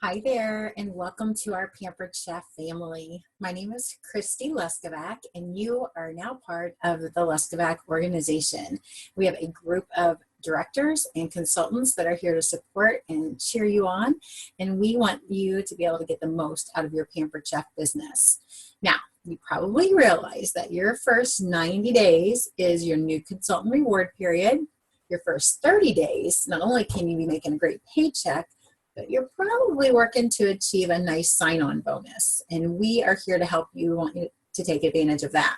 Hi there, and welcome to our Pampered Chef family. My name is Christy Leskovac, and you are now part of the Leskovac organization. We have a group of directors and consultants that are here to support and cheer you on, and we want you to be able to get the most out of your Pampered Chef business. Now, you probably realize that your first 90 days is your new consultant reward period. Your first 30 days, not only can you be making a great paycheck, but you're probably working to achieve a nice sign-on bonus. And we are here to help you, want you to take advantage of that.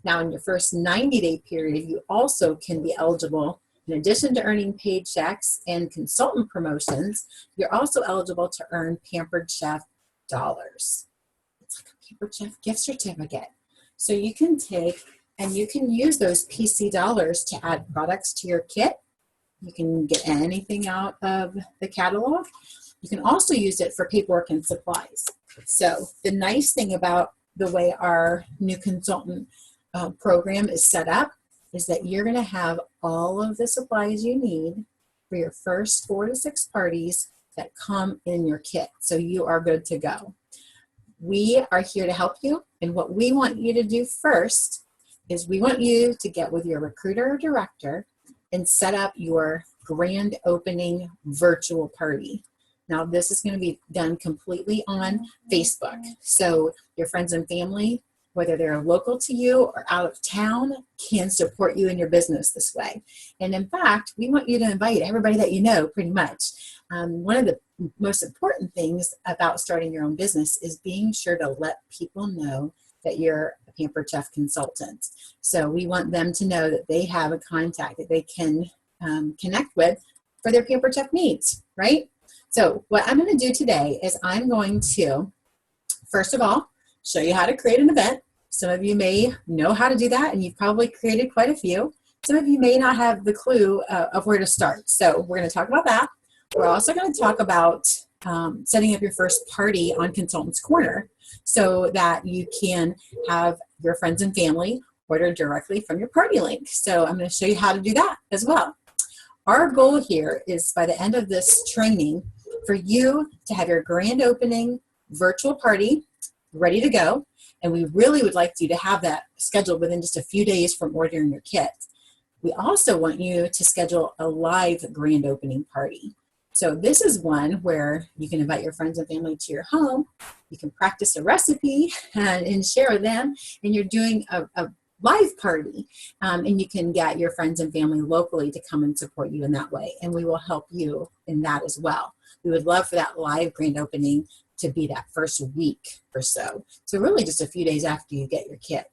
Now, in your first 90-day period, you also can be eligible, in addition to earning paid checks and consultant promotions, you're also eligible to earn Pampered Chef dollars. It's like a Pampered Chef gift certificate. So you can take and you can use those PC dollars to add products to your kit. You can get anything out of the catalog. You can also use it for paperwork and supplies. So the nice thing about the way our new consultant program is set up is that you're going to have all of the supplies you need for your first 4 to 6 parties that come in your kit. So you are good to go. We are here to help you, and what we want you to do first is we want you to get with your recruiter or director and set up your grand opening virtual party. Now, this is going to be done completely on Facebook. So your friends and family, whether they're local to you or out of town, can support you in your business this way. And in fact, we want you to invite everybody that you know pretty much. One of the most important things about starting your own business is being sure to let people know that you're a Pampered Chef consultant. So we want them to know that they have a contact that they can connect with for their Pampered Chef needs, right? So what I'm going to do today is I'm going to, first of all, show you how to create an event. Some of you may know how to do that, and you've probably created quite a few. Some of you may not have the clue of where to start. So we're going to talk about that. We're also going to talk about setting up your first party on Consultants Corner so that you can have your friends and family order directly from your party link. So I'm going to show you how to do that as well. Our goal here is by the end of this training for you to have your grand opening virtual party ready to go. And we really would like you to have that scheduled within just a few days from ordering your kit. We also want you to schedule a live grand opening party. So this is one where you can invite your friends and family to your home. You can practice a recipe and share with them, and you're doing a live party. And you can get your friends and family locally to come and support you in that way. And we will help you in that as well. We would love for that live grand opening to be that first week or so. So really just a few days after you get your kit.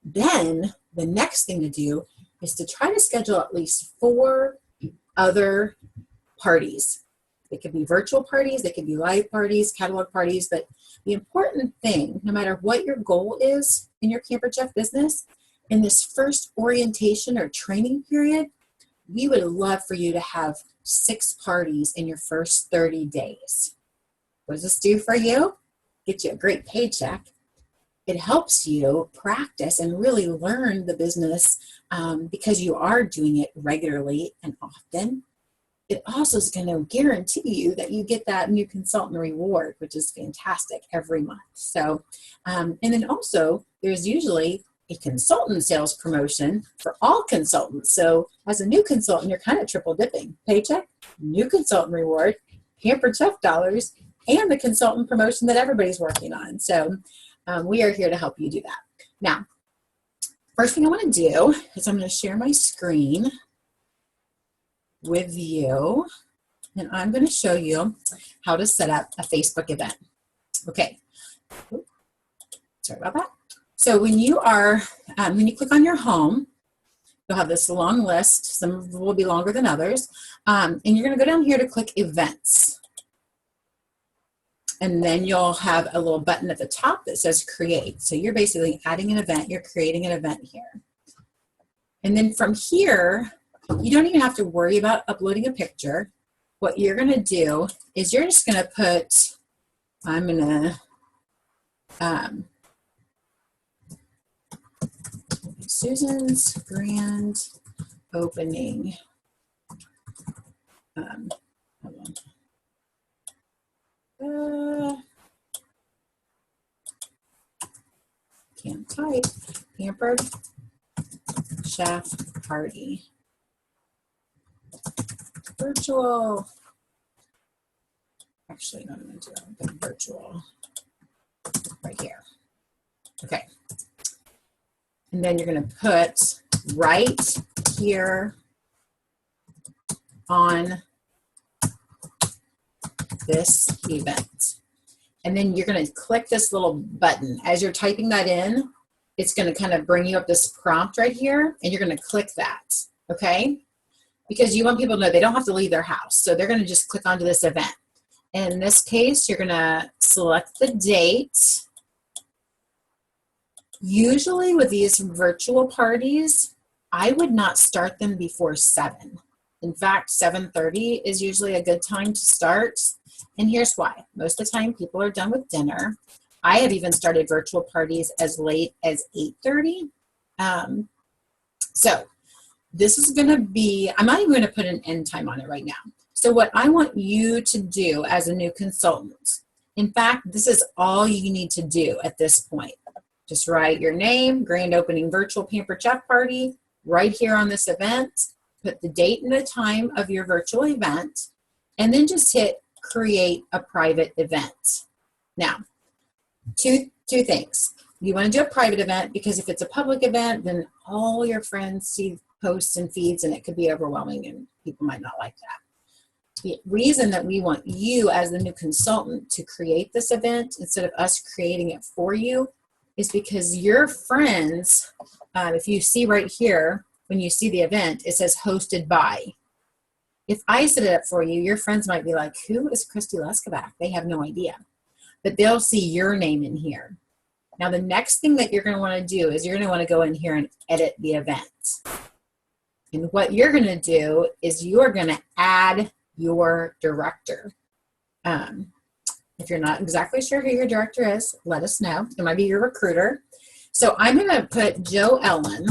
Then the next thing to do is to try to schedule at least 4 other parties. They could be virtual parties, they could be live parties, catalog parties, but the important thing, no matter what your goal is in your Pampered Chef business, in this first orientation or training period, we would love for you to have 6 parties in your first 30 days. What does this do for you? Get you a great paycheck. It helps you practice and really learn the business because you are doing it regularly and often. It also is going to guarantee you that you get that new consultant reward, which is fantastic every month. So, and then also there's usually a consultant sales promotion for all consultants. So as a new consultant, you're kind of triple dipping: paycheck, new consultant reward, Pampered Chef dollars, and the consultant promotion that everybody's working on. So we are here to help you do that. Now, first thing I want to do is I'm going to share my screen with you, and I'm going to show you how to set up a Facebook event. Okay, sorry about that. So when you click on your home, you'll have this long list. Some will be longer than others, and you're going to go down here to click Events. And then you'll have a little button at the top that says Create. So you're basically adding an event. You're creating an event here. And then from here, you don't even have to worry about uploading a picture. What you're going to do is you're just going to put, I'm going to, Susan's grand opening. Hold on. Pampered Chef Party. Virtual. Actually, no, I'm going to do it virtual right here. Okay. And then you're going to put right here on this event. And then you're going to click this little button. As you're typing that in, it's going to kind of bring you up this prompt right here, and you're going to click that, okay? Because you want people to know they don't have to leave their house. So they're going to just click onto this event. In this case, you're going to select the date. Usually with these virtual parties, I would not start them before 7. In fact, 7:30 is usually a good time to start. And here's why. Most of the time, people are done with dinner. I have even started virtual parties as late as 8:30. So this is going to be, I'm not even going to put an end time on it right now. So what I want you to do as a new consultant, in fact, this is all you need to do at this point. Just write your name, grand opening virtual Pampered Chef Party, right here on this event. Put the date and the time of your virtual event, and then just hit create a private event. Now, two things. You want to do a private event because if it's a public event, then all your friends see posts and feeds, and it could be overwhelming, and people might not like that. The reason that we want you as the new consultant to create this event instead of us creating it for you is because your friends, if you see right here, when you see the event, it says hosted by. If I set it up for you, your friends might be like, who is Christy Leskebach? They have no idea. But they'll see your name in here. Now, the next thing that you're going to want to do is you're going to want to go in here and edit the event. And what you're going to do is you're going to add your director. If you're not exactly sure who your director is, let us know. It might be your recruiter. So I'm going to put Jo Ellen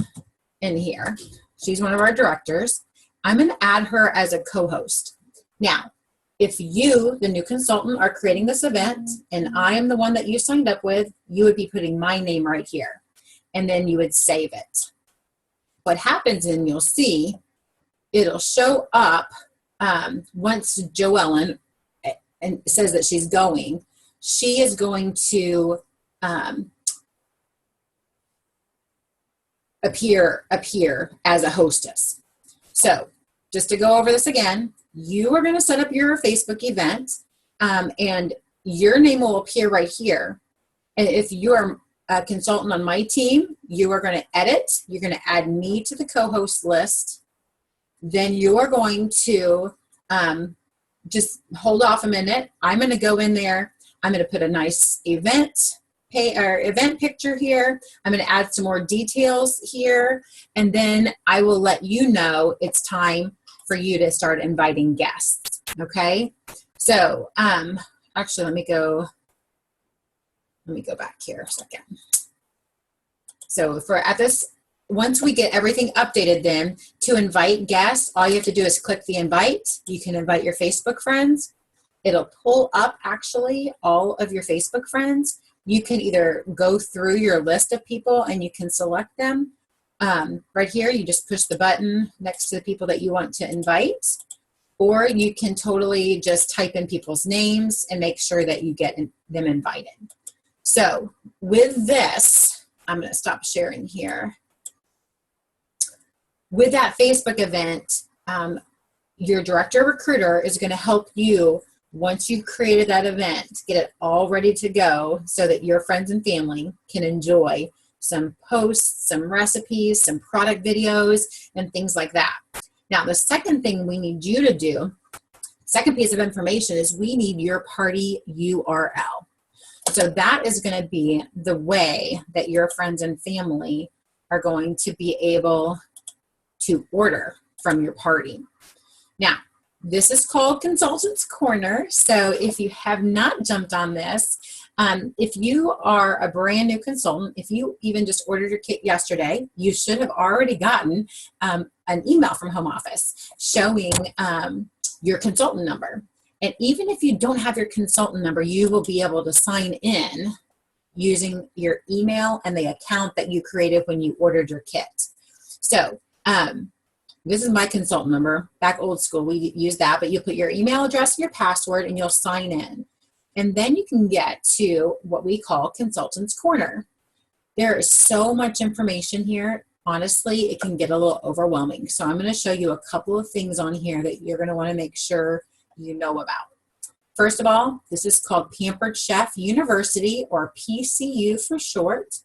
in here. She's one of our directors. I'm going to add her as a co-host. Now, if you, the new consultant, are creating this event and I am the one that you signed up with, you would be putting my name right here. And then you would save it. What happens, and you'll see, it'll show up once Jo Ellen and says that she's going, she is going to appear as a hostess. So just to go over this again, you are going to set up your Facebook event and your name will appear right here. And if you are a consultant on my team, you are going to edit. You're going to add me to the co-host list. Then you are going to just hold off a minute. I'm going to go in there. I'm going to put a nice event picture here. I'm going to add some more details here. And then I will let you know it's time for you to start inviting guests. Okay. So actually, let me go back here a second. So once we get everything updated, then to invite guests, all you have to do is click the invite. You can invite your Facebook friends. It'll pull up actually all of your Facebook friends. You can either go through your list of people and you can select them. Right here, you just push the button next to the people that you want to invite, or you can totally just type in people's names and make sure that you get them invited. So with this, I'm going to stop sharing here. With that Facebook event, your director recruiter is going to help you, once you've created that event, get it all ready to go so that your friends and family can enjoy some posts, some recipes, some product videos, and things like that. Now, the second thing we need you to do, second piece of information, is we need your party URL. So that is going to be the way that your friends and family are going to be able to order from your party. Now, this is called Consultants Corner. So if you have not jumped on this, if you are a brand new consultant, if you even just ordered your kit yesterday, you should have already gotten an email from Home Office showing your consultant number. And even if you don't have your consultant number, you will be able to sign in using your email and the account that you created when you ordered your kit. So this is my consultant number. Back old school, we use that, but you put your email address and your password and you'll sign in. And then you can get to what we call Consultant's Corner. There is so much information here. Honestly, it can get a little overwhelming. So I'm going to show you a couple of things on here that you're going to want to make sure you know about. First of all, this is called Pampered Chef University, or PCU for short.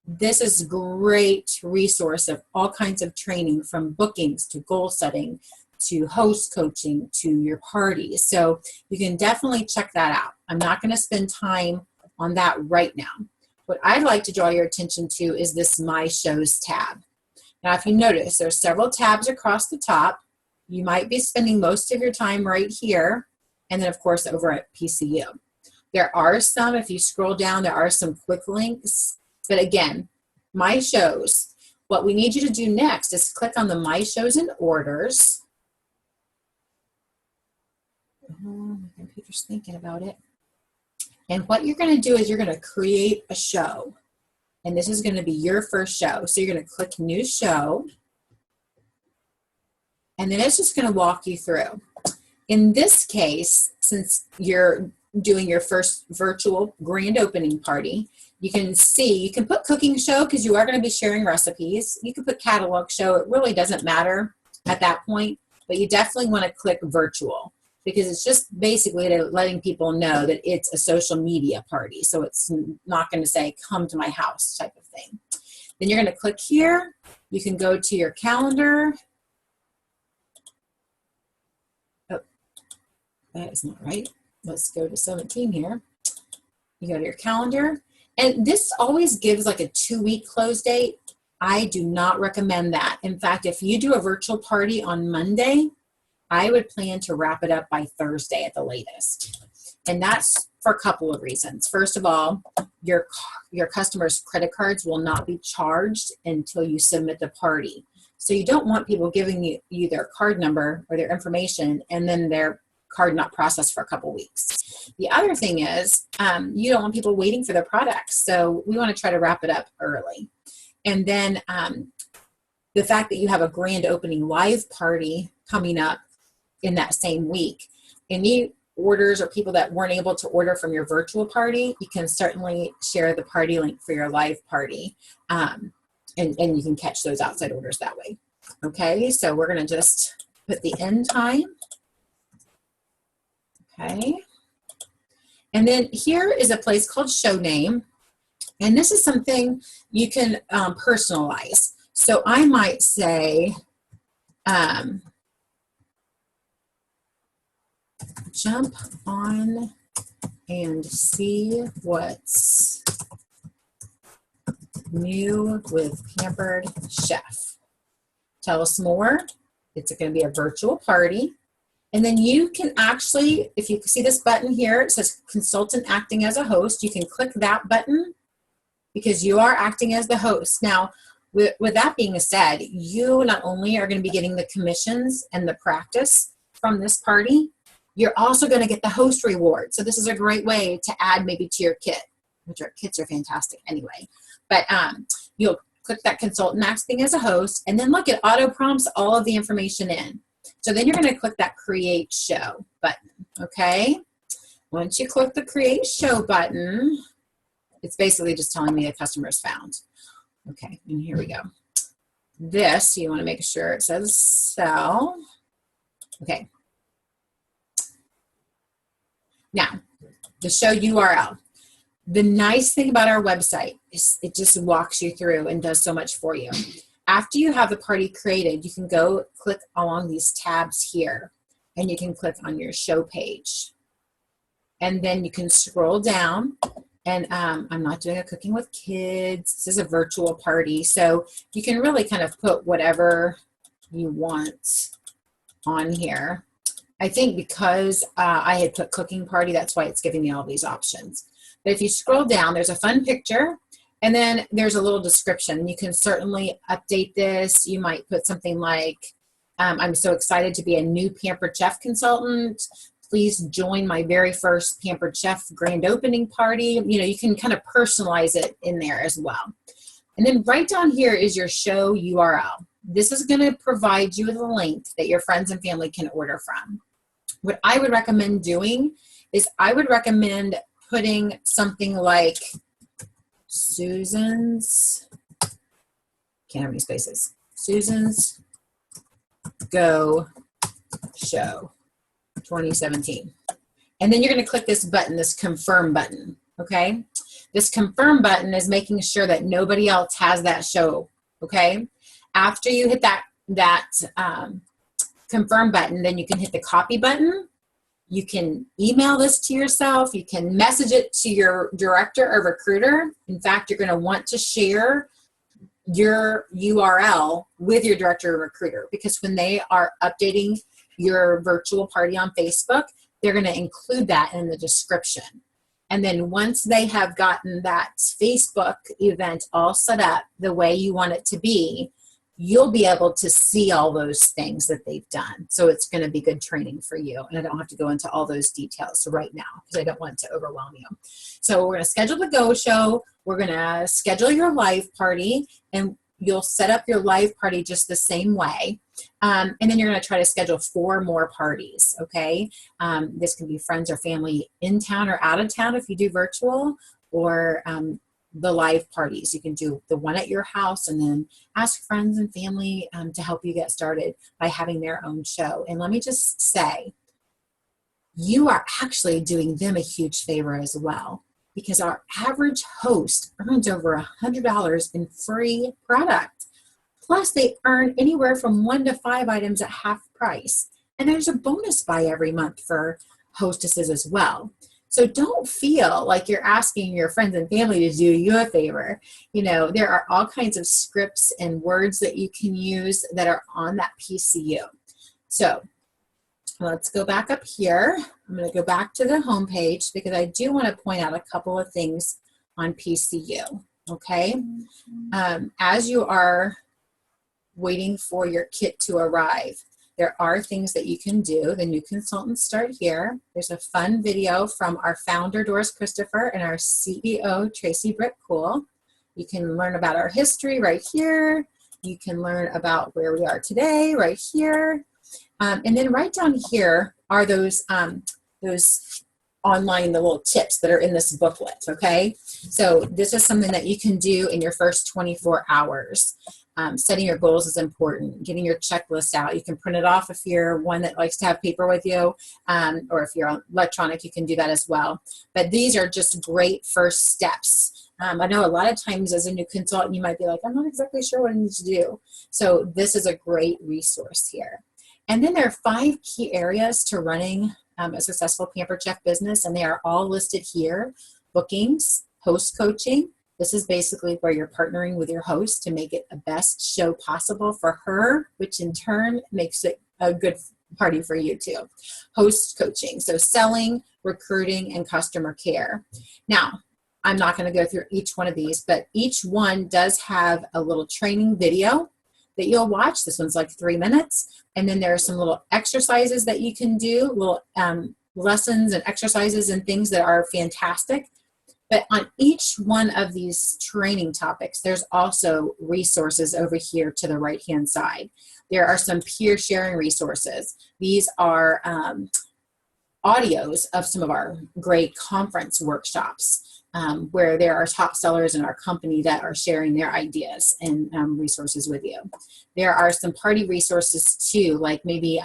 This is a great resource of all kinds of training, from bookings to goal setting to host coaching to your parties. So you can definitely check that out. I'm not going to spend time on that right now. What I'd like to draw your attention to is this My Shows tab. Now, if you notice, there's several tabs across the top. You might be spending most of your time right here, and then of course over at PCU. There are some, if you scroll down, there are some quick links. But again, My Shows. What we need you to do next is click on the My Shows and Orders. My computer's thinking about it. And what you're going to do is you're going to create a show. And this is going to be your first show. So you're going to click New Show. And then it's just going to walk you through. In this case, since you're doing your first virtual grand opening party, you can see, you can put cooking show because you are going to be sharing recipes. You can put catalog show. It really doesn't matter at that point, but you definitely want to click virtual because it's just basically letting people know that it's a social media party. So it's not going to say, come to my house type of thing. Then you're going to click here. You can go to your calendar. Oh, that is not right. Let's go to 17 here. You go to your calendar. And this always gives like a 2-week close date. I do not recommend that. In fact, if you do a virtual party on Monday, I would plan to wrap it up by Thursday at the latest. And that's for a couple of reasons. First of all, your customers' credit cards will not be charged until you submit the party. So you don't want people giving you their card number or their information and then their card not processed for a couple weeks. The other thing is you don't want people waiting for their products. So we want to try to wrap it up early. And then the fact that you have a grand opening live party coming up in that same week, any orders or people that weren't able to order from your virtual party, you can certainly share the party link for your live party. And you can catch those outside orders that way. Okay, so we're going to just put the end time. Okay. And then here is a place called Show Name. And this is something you can personalize. So I might say, jump on and see what's new with Pampered Chef. Tell us more. It's going to be a virtual party. And then you can actually, if you see this button here, it says Consultant Acting as a Host. You can click that button because you are acting as the host. Now, with that being said, you not only are going to be getting the commissions and the practice from this party, you're also going to get the host reward. So this is a great way to add maybe to your kit, which our kits are fantastic anyway. But you'll click that Consultant Acting as a Host, and then look, it auto prompts all of the information in. So then you're going to click that Create Show button, okay? Once you click the Create Show button, it's basically just telling me the customer is found. Okay, and here we go. This, you want to make sure it says sell. Okay. Now, the show URL. The nice thing about our website is it just walks you through and does so much for you. After you have the party created, you can go click along these tabs here, and you can click on your show page. And then you can scroll down, and I'm not doing a cooking with kids. This is a virtual party, so you can really kind of put whatever you want on here. I think because I had put cooking party, that's why it's giving me all these options. But if you scroll down, there's a fun picture, and then there's a little description. You can certainly update this. You might put something like, I'm so excited to be a new Pampered Chef consultant. please join my very first Pampered Chef grand opening party. You know, you can kind of personalize it in there as well. And then right down here is your show URL. This is going to provide you with a link that your friends and family can order from. What I would recommend doing is I would recommend putting something like Susan's, can't have any spaces, Susan's Go Show 2017. And then you're going to click this button, this confirm button, okay? This confirm button is making sure that nobody else has that show, okay? After you hit that confirm button, then you can hit the copy button. You can email this to yourself. You can message it to your director or recruiter. In fact, you're going to want to share your URL with your director or recruiter, because when they are updating your virtual party on Facebook, they're going to include that in the description. And then once they have gotten that Facebook event all set up the way you want it to be, you'll be able to see all those things that they've done. So it's going to be good training for you. And I don't have to go into all those details right now because I don't want to overwhelm you. So we're going to schedule the Go Show. We're going to schedule your live party, and you'll set up your live party just the same way. And then you're going to try to schedule 4 more parties, okay? This can be friends or family in town or out of town if you do virtual, or the live parties. You can do the one at your house and then ask friends and family to help you get started by having their own show. And let me just say, you are actually doing them a huge favor as well, because our average host earns over $100 in free product. Plus, they earn anywhere from 1 to 5 items at half price. And there's a bonus buy every month for hostesses as well. So don't feel like you're asking your friends and family to do you a favor. You know, there are all kinds of scripts and words that you can use that are on that PCU. So let's go back up here. I'm going to go back to the home page because I do want to point out a couple of things on PCU, okay? As you are waiting for your kit to arrive, there are things that you can do. The new consultants start here. There's a fun video from our founder, Doris Christopher, and our CEO, Tracy Britt Cool. You can learn about our history right here. You can learn about where we are today right here. And then right down here are those online, the little tips that are in this booklet, okay? So this is something that you can do in your first 24 hours. Setting your goals is important. Getting your checklist out. You can print it off if you're one that likes to have paper with you, or if you're electronic, you can do that as well. But these are just great first steps. I know a lot of times as a new consultant, you might be like, I'm not exactly sure what I need to do. So this is a great resource here. And then there are 5 key areas to running a successful Pampered Chef business, and they are all listed here. Bookings, host coaching. This is basically where you're partnering with your host to make it the best show possible for her, which in turn makes it a good party for you too. Host coaching, so selling, recruiting, and customer care. Now, I'm not going to go through each one of these, but each one does have a little training video that you'll watch. This one's like 3 minutes. And then there are some little exercises that you can do, little lessons and exercises and things that are fantastic. But on each one of these training topics, there's also resources over here to the right-hand side. There are some peer sharing resources. These are audios of some of our great conference workshops where there are top sellers in our company that are sharing their ideas and resources with you. There are some party resources too, like maybe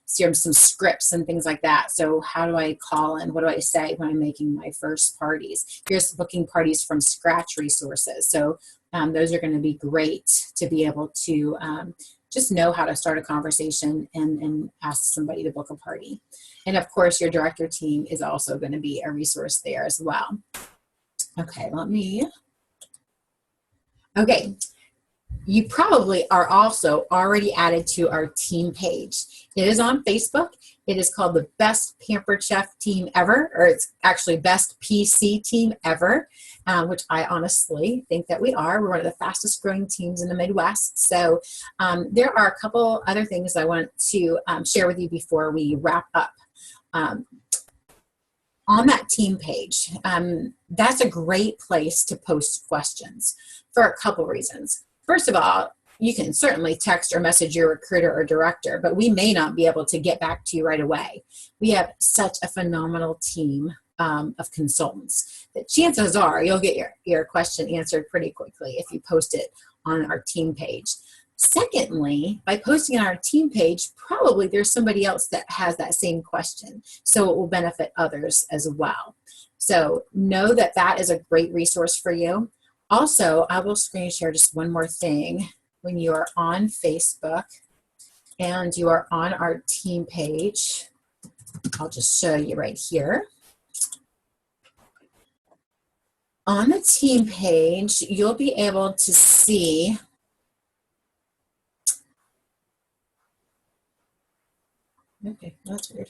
some scripts and things like that. So how do I call and what do I say when I'm making my first parties? Here's booking parties from scratch resources. So those are going to be great to be able to just know how to start a conversation and ask somebody to book a party. And of course, your director team is also going to be a resource there as well. Okay, you probably are also already added to our team page. It is on Facebook. It is called the Best Pampered Chef Team Ever, or it's actually Best PC Team Ever, which I honestly think that we are. We're one of the fastest growing teams in the Midwest. So there are a couple other things I want to share with you before we wrap up. On that team page, that's a great place to post questions for a couple reasons. First of all, you can certainly text or message your recruiter or director, but we may not be able to get back to you right away. We have such a phenomenal team of consultants that chances are you'll get your question answered pretty quickly if you post it on our team page. Secondly, by posting on our team page, probably there's somebody else that has that same question, so it will benefit others as well. So know that that is a great resource for you. Also, I will screen share just one more thing. When you are on Facebook and you are on our team page, I'll just show you right here. On the team page, you'll be able to see okay, that's weird.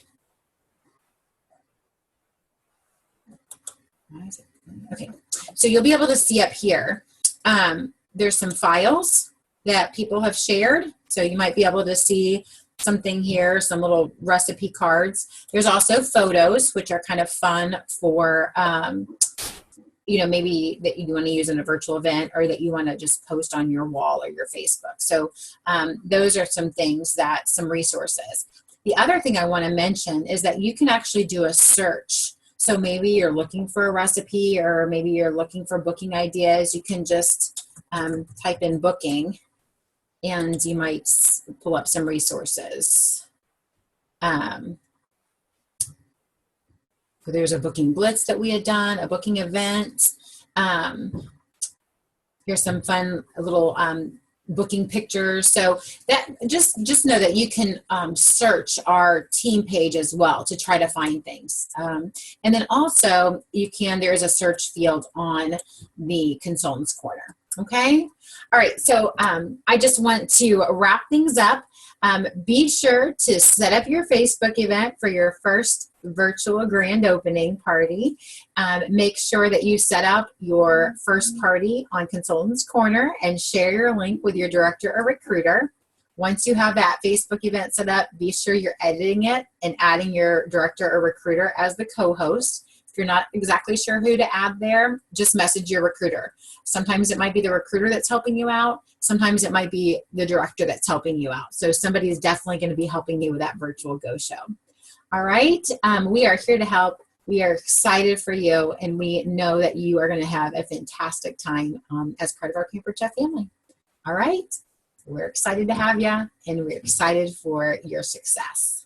Why is it? Okay, so you'll be able to see up here, there's some files that people have shared. So you might be able to see something here, some little recipe cards. There's also photos, which are kind of fun for, maybe that you want to use in a virtual event or that you want to just post on your wall or your Facebook. So those are some things some resources. The other thing I want to mention is that you can actually do a search. So maybe you're looking for a recipe or maybe you're looking for booking ideas. You can just type in booking and you might pull up some resources. There's a booking blitz that we had done, a booking event. Here's some fun little booking pictures. So that just know that you can search our team page as well to try to find things. And then also there's a search field on the Consultants Corner. Okay. All right. So I just want to wrap things up. Be sure to set up your Facebook event for your first virtual grand opening party. Make sure that you set up your first party on Consultants Corner and share your link with your director or recruiter. Once you have that Facebook event set up, be sure you're editing it and adding your director or recruiter as the co-host. If you're not exactly sure who to add there, just message your recruiter. Sometimes it might be the recruiter that's helping you out. Sometimes it might be the director that's helping you out. So somebody is definitely going to be helping you with that virtual Go Show. All right. We are here to help. We are excited for you, and we know that you are going to have a fantastic time as part of our Pampered Chef family. All right. We're excited to have you, and we're excited for your success.